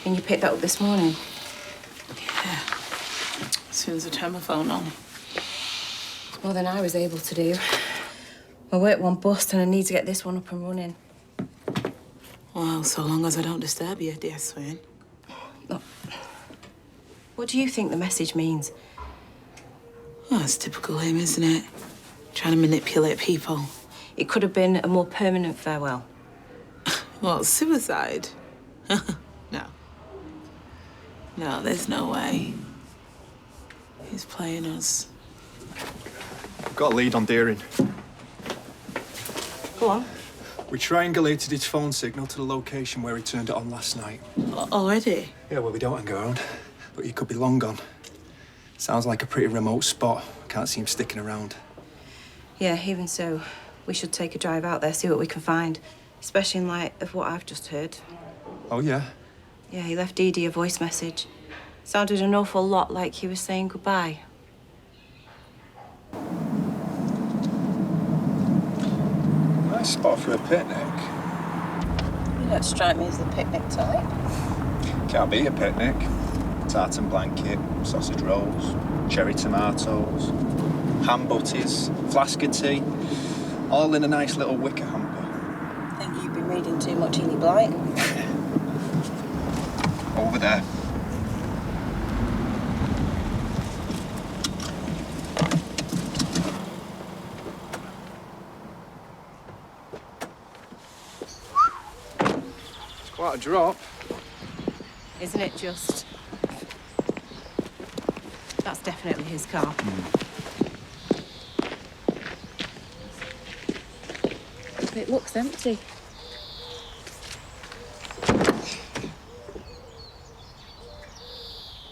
And you picked that up this morning? Yeah. As soon as I turned my phone on. It's more than I was able to do. My work one bust and I need to get this one up and running. Well, so long as I don't disturb you, dear Swin. Look, what do you think the message means? Well, it's typical him, isn't it? Trying to manipulate people. It could have been a more permanent farewell. What, suicide? No. No, there's no way. He's playing us. We've got a lead on Deering. Go on. We triangulated his phone signal to the location where he turned it on last night. Already? Yeah, well, we don't hang around, but he could be long gone. Sounds like a pretty remote spot. Can't see him sticking around. Yeah, even so, we should take a drive out there, see what we can find. Especially in light of what I've just heard. Oh, yeah? Yeah, he left Dee-Dee a voice message. Sounded an awful lot like he was saying goodbye. Nice spot for a picnic. You don't strike me as the picnic type. Can't be a picnic. Tartan blanket, sausage rolls, cherry tomatoes, ham butties, flask of tea, all in a nice little wicker hamper. I think you've been reading too much Enid Blight. Over there. It's quite a drop. Isn't it just? That's definitely his car. It looks empty.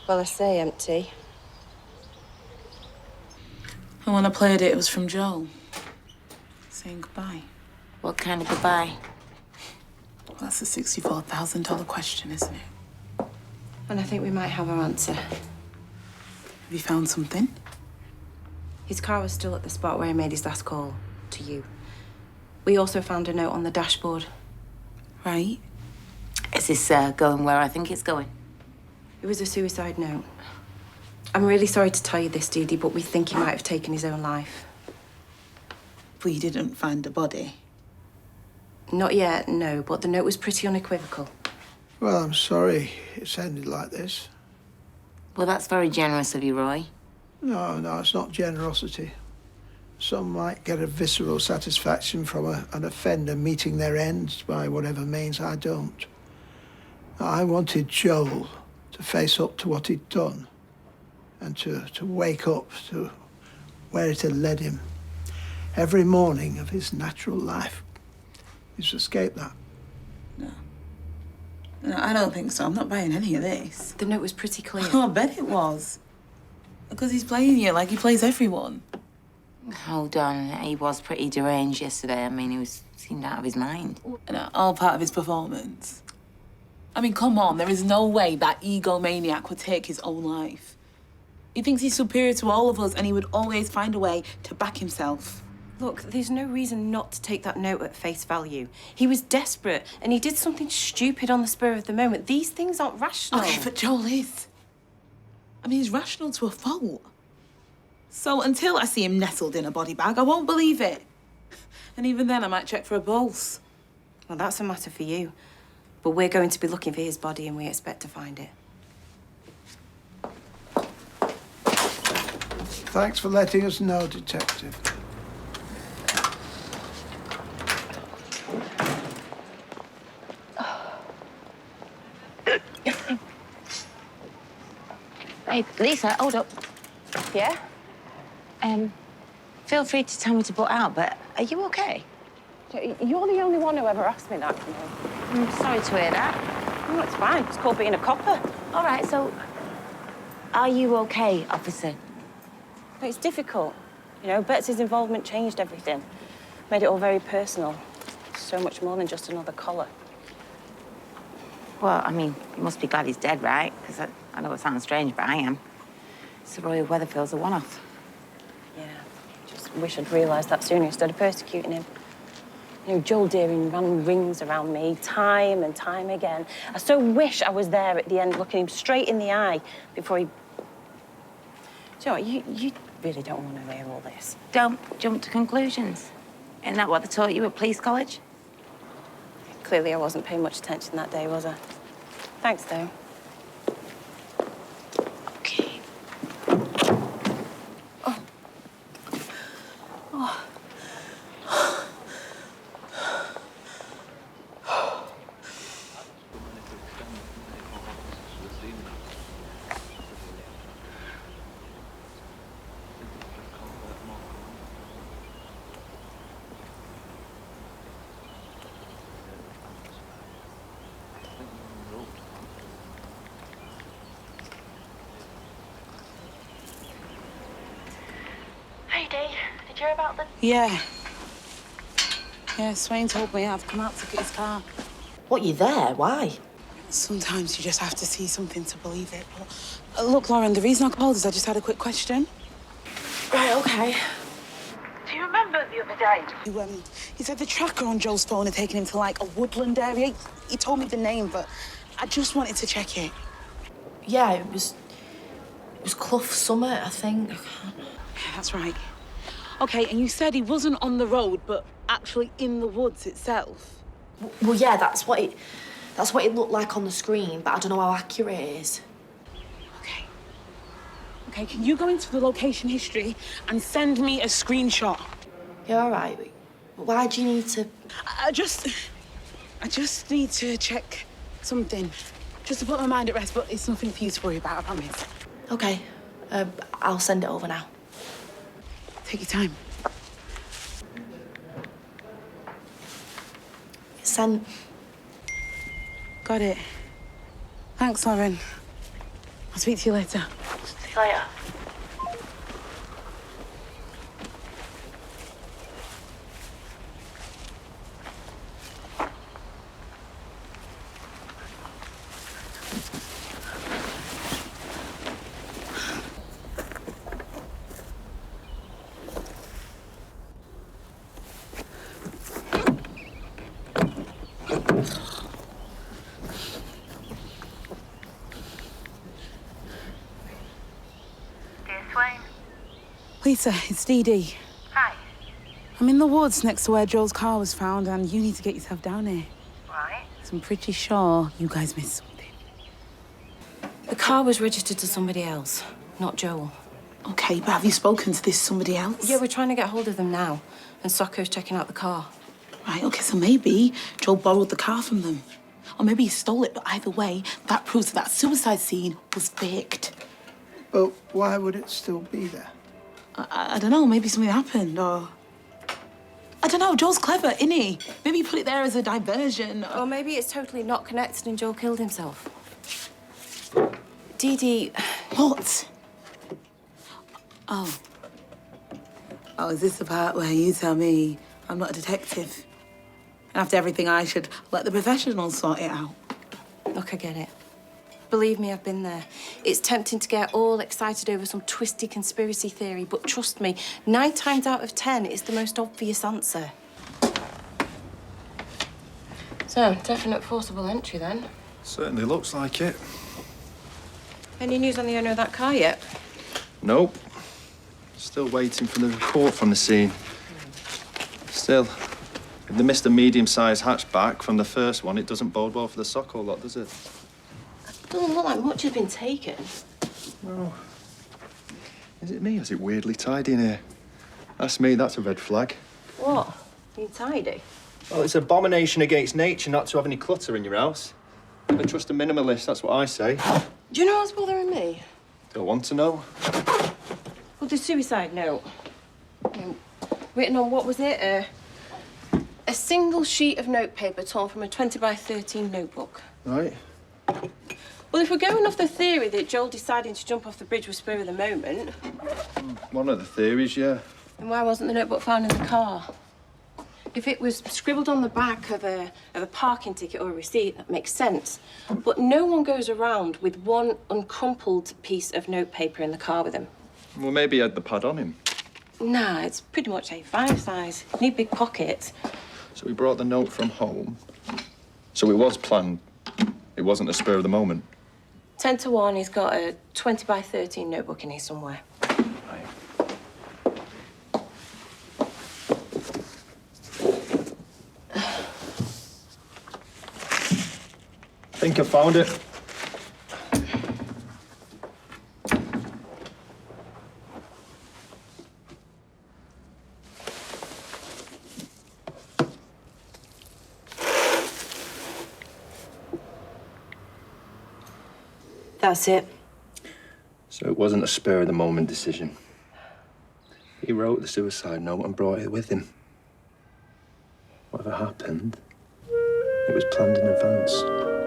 Well, I say empty. And when I played it, it was from Joel. Saying goodbye. What kind of goodbye? Well, that's a $64,000 question, isn't it? And I think we might have our answer. Have you found something? His car was still at the spot where he made his last call to you. We also found a note on the dashboard. Right. Is this going where I think it's going? It was a suicide note. I'm really sorry to tell you this, Dee-Dee, but we think he might have taken his own life. But you didn't find a body? Not yet, no, but the note was pretty unequivocal. Well, I'm sorry it's ended like this. Well, that's very generous of you, Roy. No, it's not generosity. Some might get a visceral satisfaction from an offender meeting their ends by whatever means. I don't. I wanted Joel to face up to what he'd done and to wake up to where it had led him. Every morning of his natural life. He's escaped that. No, I don't think so. I'm not buying any of this. The note was pretty clear. Oh, I bet it was. Because he's playing you like he plays everyone. Hold on, he was pretty deranged yesterday. I mean, seemed out of his mind. And all part of his performance. I mean, come on, there is no way that egomaniac would take his own life. He thinks he's superior to all of us and he would always find a way to back himself. Look, there's no reason not to take that note at face value. He was desperate and he did something stupid on the spur of the moment. These things aren't rational. Okay, but Joel is. I mean, he's rational to a fault. So until I see him nestled in a body bag, I won't believe it. And even then, I might check for a pulse. Well, that's a matter for you. But we're going to be looking for his body and we expect to find it. Thanks for letting us know, Detective. Hey, Lisa, hold up. Yeah? Feel free to tell me to butt out, but are you okay? You're the only one who ever asked me that, you know. I'm sorry to hear that. No, it's fine. It's called being a copper. All right, so are you okay, officer? It's difficult. You know, Betsy's involvement changed everything. Made it all very personal. So much more than just another collar. Well, I mean, you must be glad he's dead, right? Because I know it sounds strange, but I am. Sir Roy Weatherfield's a one-off. Yeah. Just wish I'd realised that sooner instead of persecuting him. You know, Joel Deering ran rings around me time and time again. I so wish I was there at the end looking him straight in the eye before he... Do you know what, you really don't want to hear all this. Don't jump to conclusions. Isn't that what they taught you at police college? Clearly I wasn't paying much attention that day, was I? Thanks, though. Okay. Hey, Dee, did you hear about the... Yeah. Yeah, Swain told me I've come out to get his car. What, you there? Why? Sometimes you just have to see something to believe it. But, look, Lauren, the reason I called is I just had a quick question. Right, okay. Do you remember the other day? He said the tracker on Joel's phone had taken him to, like, a woodland area. He told me the name, but I just wanted to check it. Yeah, it was Clough Summit, I think. Yeah, that's right. Okay, and you said he wasn't on the road, but actually in the woods itself. Well, yeah, that's what it looked like on the screen, but I don't know how accurate it is. Okay. Okay, can you go into the location history and send me a screenshot? Yeah, all right. Why do you need to... I just need to check something. Just to put my mind at rest, but it's nothing for you to worry about, I promise. Okay, I'll send it over now. Take your time. It's sent. Got it. Thanks, Lauren. I'll speak to you later. See you later. Lisa, it's Dee-dee. Hi. I'm in the woods next to where Joel's car was found, and you need to get yourself down here. Right. 'Cause I'm pretty sure you guys missed something. The car was registered to somebody else, not Joel. Okay, but have you spoken to this somebody else? Yeah, we're trying to get hold of them now, and Socco's checking out the car. Right, okay, so maybe Joel borrowed the car from them. Or maybe he stole it, but either way, that proves that suicide scene was faked. But why would it still be there? I don't know, maybe something happened, or... I don't know, Joel's clever, isn't he? Maybe he put it there as a diversion. Or maybe it's totally not connected and Joel killed himself. Dee-dee... What? Oh. Oh, is this the part where you tell me I'm not a detective? And after everything, I should let the professionals sort it out? Look, I get it. Believe me, I've been there. It's tempting to get all excited over some twisty conspiracy theory, but trust me, 9 times out of 10, it's the most obvious answer. So, definite forcible entry, then. Certainly looks like it. Any news on the owner of that car yet? Nope. Still waiting for the report from the scene. Still, if they missed a medium-sized hatchback from the first one, it doesn't bode well for the Socco lot, does it? Doesn't look like much has been taken. Well, is it me? Is it weirdly tidy in here? That's me, that's a red flag. What? You tidy? Well, it's an abomination against nature not to have any clutter in your house. Never trust a minimalist, that's what I say. Do you know what's bothering me? Don't want to know. Well, the suicide note. Written on, what was it? A single sheet of notepaper torn from a 20 by 13 notebook. Right. Well, if we're going off the theory that Joel deciding to jump off the bridge was spur of the moment... One of the theories, yeah. Then why wasn't the notebook found in the car? If it was scribbled on the back of a parking ticket or a receipt, that makes sense. But no one goes around with one uncrumpled piece of notepaper in the car with him. Well, maybe he had the pad on him. Nah, it's pretty much A5 size. Need big pockets. So he brought the note from home. So it was planned. It wasn't a spur of the moment. 10 to 1, he's got a 20 by 13 notebook in here somewhere. Right. I think I found it. That's it. So it wasn't a spur-of-the-moment decision. He wrote the suicide note and brought it with him. Whatever happened, it was planned in advance.